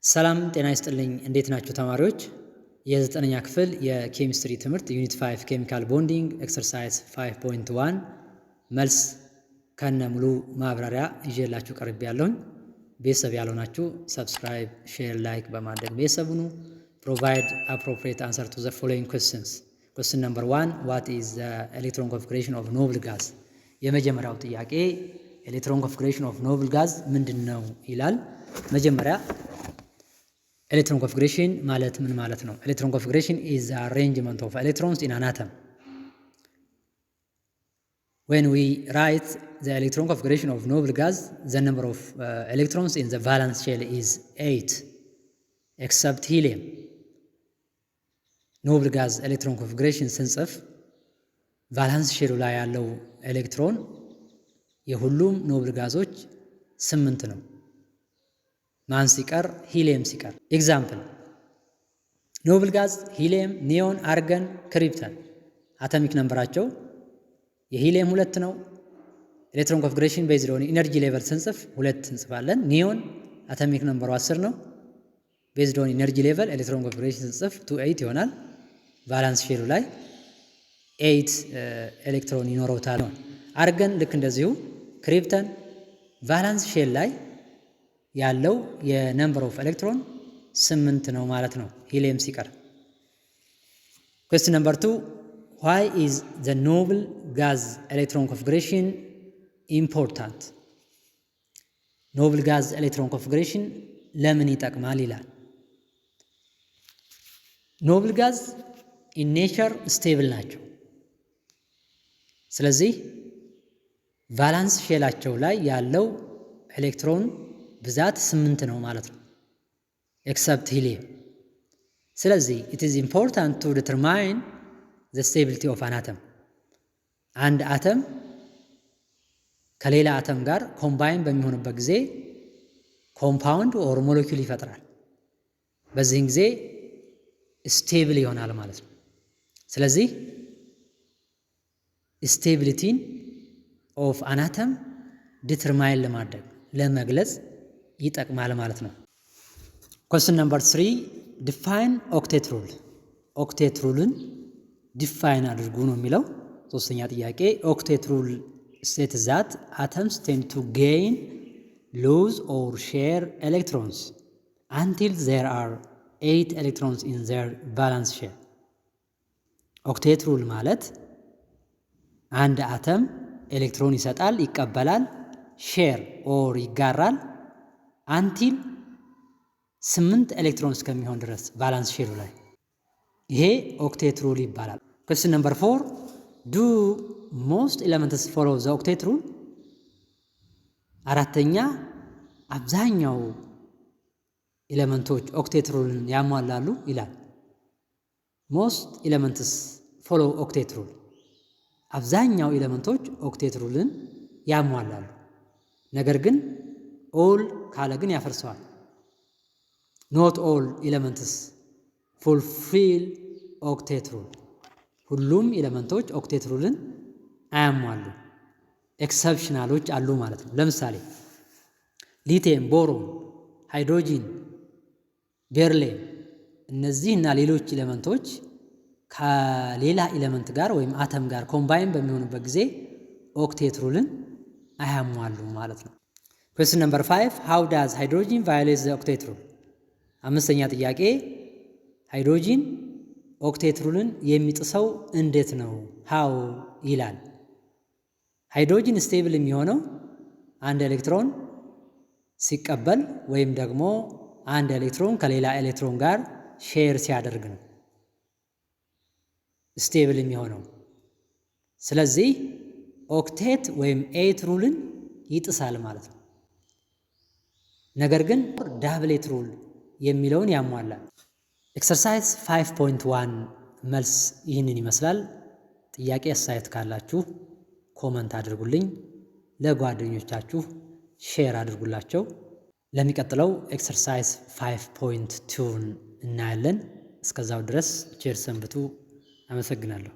ሰላም ጤና ይስጥልኝ እንዴት ናችሁ ተማሪዎች? የ9ኛ ክፍል የኬሚስትሪ ትምህርት ዩኒት 5 ኬሚካል ቦንዲንግ ኤክሰርሳይዝ 5.1 መልስ ከነ ሙሉ ማብራሪያ ይዤላችሁ ቀርቤያለሁኝ። ቤተሰብ ያልሆናችሁ ሰብስክራይብ፣ ሼር፣ ላይክ በማድረግ ቤተሰብ ሁኑ። ፕሮቫይድ appropriate answer to the following questions. Question number 1, what is the electron configuration of noble gas? የመጀመሪያው ጥያቄ ኤሌክትሮን ኮንፊግሬሽን ኦፍ ኖብል ጋዝ ምንድነው ይላል። መጀመሪያ ኤሌክትሮን ኮንፊግሬሽን ማለት ምን ማለት ነው? ኤሌክትሮን ኮንፊግሬሽን is the arrangement of electrons in an atom. When we write the electron configuration of noble gas, the number of electrons in the valence shell is 8 except helium. ኖብል ጋዝ ኤሌክትሮን ኮንፊግሬሽን ስንጽፍ ቫላንስ ሼሉ ላይ ያለው ኤሌክትሮን የሁሉም ኖብል ጋዞች 8 ነው። ማን ሲቀር? ሂሊየም ሲቀር። ኤግዛምፕል ኖብል ጋዝ ሂሊየም፣ ኒዮን፣ አርገን፣ ክሪፕተን አቶሚክ ነምበራቸው የሂሊየም 2 ነው። ኤሌክትሮን ኮንፊግሬሽን ቤዝድ ኦን ኢነርጂ ሌቨል ስንጽፍ 2 እንጽፋለን። ኒዮን አቶሚክ ነምበሩ 10 ነው። ቤዝድ ኦን ኢነርጂ ሌቨል ኤሌክትሮን ኮንፊግሬሽን ስንጽፍ 2 ይሆናል። ቫላንስ ሼሉ ላይ 8 ኤሌክትሮን ይኖረውታል። አርገን ልክ እንደዚሁ። ክሪፕተን ቫላንስ ሼል ላይ ያለው የነምበር ኦፍ ኤሌክትሮን 8 ነው ማለት ነው ሂሊየም ሲቀር። ኩዌስችን ነምበር 2 why is the noble gas electron configuration important? ኖብል ጋዝ ኤሌክትሮን ኮንፊግሬሽን ለምን ይጠቅማል ይላል። ኖብል ጋዝ ኢን ኔቸር ስቴብል ናቸው። ስለዚህ ቫላንስ ሼላቸው ላይ ያለው ኤሌክትሮን ብዛት 8 ነው ማለት ነው ኤክሰፕት ሂሊየም። ስለዚህ it is important to determine the stability of an atom. አንድ አተም ከሌላ አተም ጋር ኮምባይን በሚሆንበት ጊዜ ኮምፓውንድ ኦር ሞለኪውል ይፈጥራል። በዚህን ጊዜ ስቴብል ይሆናል ማለት ነው። ስለዚህ ስቴቢሊቲን ኦፍ አን አተም ዲተርማይን ለማድረግ ለመግለጽ ይጠቅማል ማለት ነው። ኩዌስችን ነምበር 3 ዲፋይን ኦክቴት ሩል። ኦክቴት ሩልን ዲፋይን አድርጉ ነው የሚለው። ሶስተኛ ጥያቄ ኦክቴት ሩል ስቴትስ ዛት አተምስ ቴንድ ቱ ጌይን ሉዝ ኦር ሼር ኤሌክትሮንስ አንቲል ዜር አር 8 ኤሌክትሮንስ ኢን ዜር ቫላንስ ሼል። ኦክቴት ሩል ማለት አንድ አተም ኤሌክትሮን ይሰጣል፣ ይቀበላል፣ ሼር ኦር ይጋራል አንቲል 8 ኤሌክትሮን እስከሚሆን ድረስ ቫላንስ ሼሉ ላይ። ይሄ ኦክቴት ሩል ይባላል። ኩዌስችን ነምበር 4 ዱ ሞስት ኤሌመንትስ ፎሎ ዘ ኦክቴት ሩል። አራተኛ አብዛኛው ኤሌመንቶች ኦክቴት ሩልን ያሟላሉ ይላል። ሞስት ኤሌመንትስ ፎሎ ኦክቴት ሩል፣ አብዛኛው ኤሌመንቶች ኦክቴት ሩልን ያሟላሉ። ነገር ግን ኦል ካለ ግን ያፈርሰዋል። ኖት ኦል ኤሌመንትስ ፉልፊል ኦክቴት ሩል፣ ሁሉም ኤሌመንቶች ኦክቴት ሩልን አያሟሉ። ኤክሰፕሽናሎች አሉ ማለት ነው። ለምሳሌ ሊቲየም፣ ቦሮን፣ ሃይድሮጂን፣ ቤርሊየም እነዚህ እና ሌሎች ኤሌመንቶች ከሌላ ኤሌመንት ጋር ወይም አተም ጋር ኮምባይን በሚሆኑበት ጊዜ ኦክቴት ሩልን አያሟሉ ማለት ነው። ኩዌስችን ነምበር 5 how does hydrogen violate the octet rule? አምስተኛ ጥያቄ ሃይድሮጂን ኦክቴት ሩልን የሚጥሰው እንዴት ነው? how ይላል። ሃይድሮጂን ስቴብል የሚሆነው አንድ ኤሌክትሮን ሲቀበል ወይም ደግሞ አንድ ኤሌክትሮን ከሌላ ኤሌክትሮን ጋር ሼር ሲያደርግ ነው ስቴብል የሚሆነው። ስለዚህ ኦክቴት ወይም 8 ሩልን ይጥሳል ማለት ነው። ነገር ግን ዳብሌት ሩል የሚለውን ያሟላል። ኤክሰርሳይዝ 5.1 መልስ ይህንን ይመስላል። ጥያቄ አስተያየት ካላችሁ ኮመንት አድርጉልኝ፣ ለጓደኞቻችሁ ሼር አድርጉላቸው። ለሚቀጥለው ኤክሰርሳይዝ 5.2 እናያለን። እስከዛው ድረስ ቼር ሰንብቱ። አመሰግናለሁ።